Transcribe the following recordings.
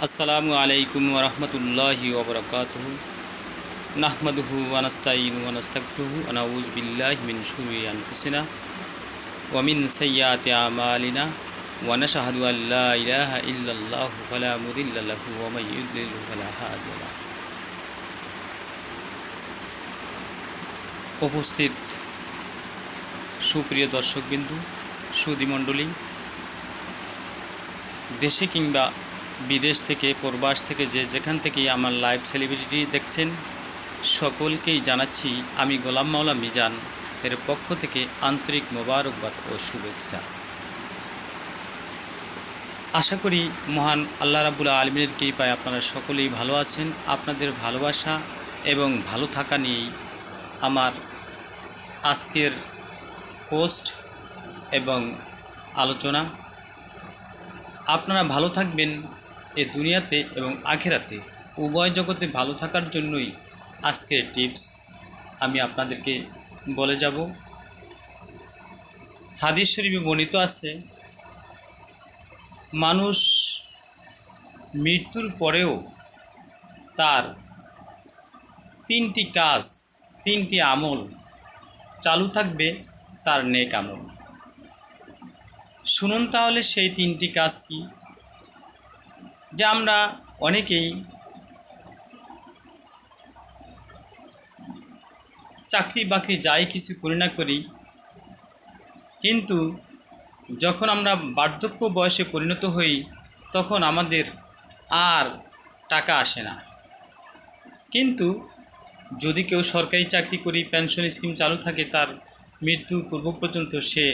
আসসালামু আলাইকুম ওয়া রাহমাতুল্লাহি ওয়া বারাকাতুহু নাহমাদুহু ওয়া নাস্তাঈনু ওয়া নাস্তাগফিরুহু ওয়া নাউযু বিল্লাহি মিন শুরুরি আনফুসিনা ওয়া মিন সাইয়্যাতি আমালিনা ওয়া নাশহাদু আল লা ইলাহা ইল্লাল্লাহু ফালা মুদিল্লা লাহু ওয়া মান ইউদ্লিলহু ফালা হাদিয়া লাহু। উপস্থিত সুপ্রিয় দর্শকবিন্দু, সুধীমণ্ডলী, দেশে কিংবা বিদেশ থেকে, প্রবাস থেকে, যে যেখান থেকেই আমার লাইভ সেলিব্রিটি দেখছেন, সকলকেই জানাচ্ছি আমি গোলাম মাওলা মিজান এর পক্ষ থেকে আন্তরিক মোবারকবাদ ও শুভেচ্ছা। আশা করি মহান আল্লাহ রাব্বুল আলামিনের কৃপায় আপনারা সকলেই ভালো আছেন। আপনাদের ভালোবাসা এবং ভালো থাকা নিয়েই আমার আজকের পোস্ট এবং আলোচনা। আপনারা ভালো থাকবেন এ দুনিয়াতে এবং আখিরাতে, উভয় জগতে ভালো থাকার জন্যই আজকের টিপস আমি আপনাদেরকে বলে যাব। হাদিস শরীফে বর্ণিত আছে, মানুষ মৃত্যুর পরেও তার তিনটি কাজ, তিনটি আমল চালু থাকবে, তার নেক আমল। শুনুন তাহলে সেই তিনটি কাজ কি। যে আমরা অনেকেই চাকরি বাকরি যাই কিছু করি না করি, কিন্তু যখন আমরা বার্ধক্য বয়সে পরিণত হই তখন আমাদের আর টাকা আসে না। কিন্তু যদি কেউ সরকারি চাকরি করি, পেনশন স্কিম চালু থাকে, তার মৃত্যুর পূর্ব পর্যন্ত সে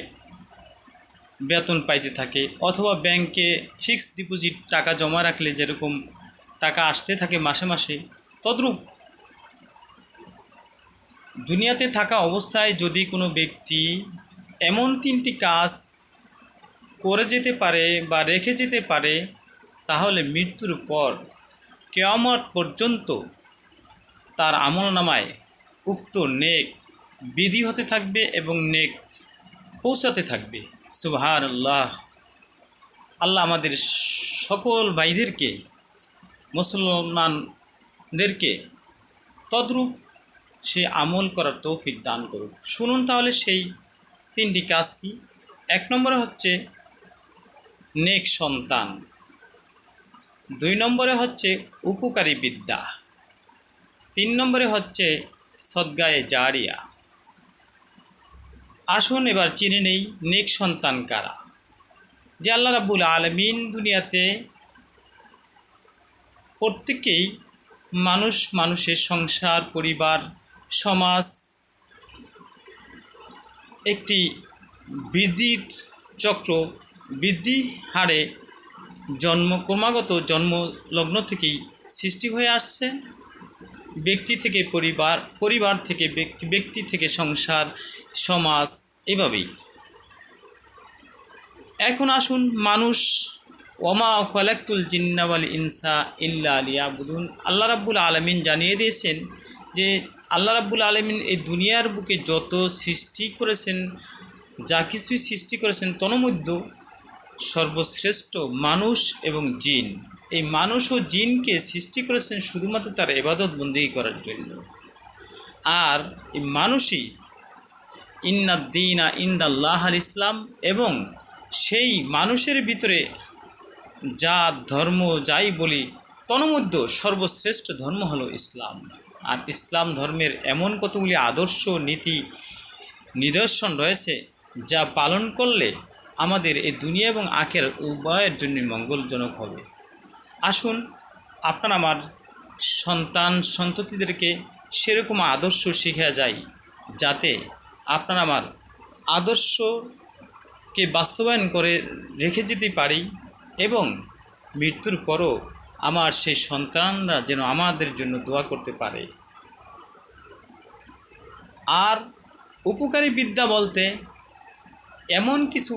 বেতন পাইতে থাকে, অথবা ব্যাংকে ফিক্সড ডিপোজিট টাকা জমা রাখলে যেরকম টাকা আসতে থাকে মাসে মাসে, তদ্রূপ দুনিয়াতে থাকা অবস্থায় যদি কোনো ব্যক্তি এমন তিনটি কাজ করে যেতে পারে বা রেখে যেতে পারে, তাহলে মৃত্যুর পর কিয়ামত পর্যন্ত তার আমলনামায় উক্ত নেক বিধি হতে থাকবে এবং নেক পৌঁছাতে থাকবে। সুবহানাল্লাহ। আল্লাহ আমাদের সকল ভাইদেরকে, মুসলমানদেরকে তদ্রূপ সে আমল করার তৌফিক দান করুক। শুনুন তাহলে সেই তিনটি কাজ কি। এক নম্বরে হচ্ছে নেক সন্তান, দুই নম্বরে হচ্ছে উপকারী বিদ্যা, তিন নম্বরে হচ্ছে সদগায়ে জারিয়া। আসুন এবার চিনে নেই নেক সন্তান কারা। যে আল্লাহ রাব্বুল আলামিন দুনিয়াতে প্রত্যেকেই মানুষের সংসার, পরিবার, সমাজ একটি বৃদ্ধির চক্র, বৃদ্ধি হারে ক্রমাগত জন্মলগ্ন থেকেই সৃষ্টি হয়ে আসছে। ব্যক্তি থেকে পরিবার, পরিবার থেকে ব্যক্তি, ব্যক্তি থেকে সংসার, সমাজ, এভাবেই। এখন আসুন, মানুষ ওমা খালাকতুল জিন্না ওয়াল ইনসা ইল্লা লিয়াবুদুন, আল্লাহ রাব্বুল আলামিন জানিয়ে দিয়েছেন যে আল্লাহ রাব্বুল আলামিন এই দুনিয়ার বুকে যত সৃষ্টি করেছেন, যা কিছুই সৃষ্টি করেছেন, তন্মধ্যে সর্বশ্রেষ্ঠ মানুষ এবং জিন। এই মানুষ ও জিনকে সৃষ্টি করেছেন শুধুমাত্র তার ইবাদত বন্দেগী করার জন্য। আর এই মানুষই ইন্নাদ্দীনা ইনদাল্লাহিল ইসলাম, এবং সেই মানুষের ভিতরে যা ধর্ম যাই বলি, তন্মধ্যে সর্বশ্রেষ্ঠ ধর্ম হলো ইসলাম। আর ইসলাম ধর্মের এমন কতগুলি আদর্শ, নীতি, নিদর্শন রয়েছে যা পালন করলে আমাদের এই দুনিয়া এবং আখিরাত উভয়ের জন্য মঙ্গলজনক হবে। আসুন আপনার আমার সন্তান সন্ততিদেরকে সেরকম আদর্শ শিখা যায়, যাতে আপনার আমার আদর্শকে বাস্তবায়ন করে রেখে যেতে পারি, এবং মৃত্যুর পরও আমার সেই সন্তানরা যেন আমাদের জন্য দোয়া করতে পারে। আর উপকারী বিদ্যা বলতে এমন কিছু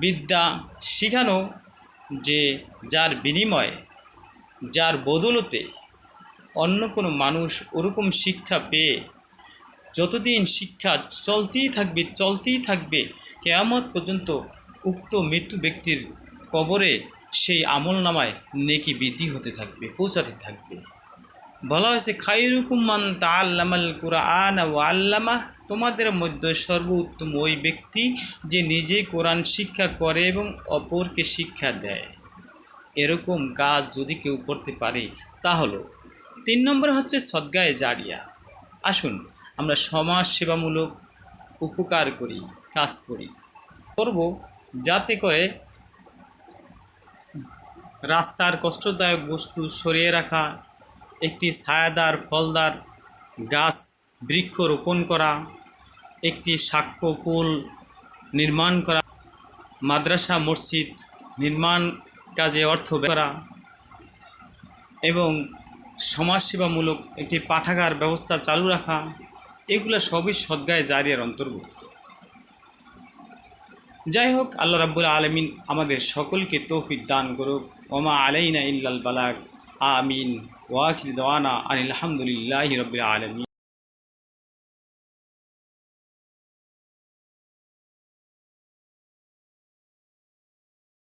বিদ্যা শিখানো যে যার বিনিময়ে, যার বদৌলতে অন্য কোনো মানুষ ওরকম শিক্ষা পেয়ে যতদিন শিক্ষা চলতেই থাকবে কিয়ামত পর্যন্ত উক্ত মৃত্যু ব্যক্তির কবরে সেই আমল নামায় নেকি বৃদ্ধি হতে থাকবে, পৌঁছাতে থাকবে। বলা হয়েছে খায়রুকুম মান তাআল্লামাল কুরআন ওয়া আল্লামাহ, তোমাদের মধ্যে সর্বোত্তম ওই ব্যক্তি যে নিজে কোরআন শিক্ষা করে এবং অপরকে শিক্ষা দেয়। এরকম কাজ যদি কেউ করতে পারে তা হলো। 3 নম্বর হচ্ছে সদগায়ে জারিয়া। আসুন আমরা সমাজ সেবামূলক উপকার করি, কাজ করব, যাতে করে রাস্তার কষ্টদায়ক বস্তু সরিয়ে রাখা, একটি ছায়াদার ফলদার গাছ বৃক্ষ রোপণ করা, একটি সাক্ষ্য পুল নির্মাণ করা, মাদ্রাসা মসজিদ নির্মাণ কাজে অর্থ ব্যয় করা এবং সমাজসেবামূলক একটি পাঠাগার ব্যবস্থা চালু রাখা, এগুলো সবই সদগায়ে জারিয়ার অন্তর্ভুক্ত। যাই হোক, আল্লাহ রাব্বুল আলামিন আমাদের সকলকে তৌফিক দান করুক। ওমা আলাইনা ইল্লাল বালাগ। আমিন। ওয়া আখিরু দাওয়ানা আনিল হামদুলিল্লাহি রাব্বিল আলামিন।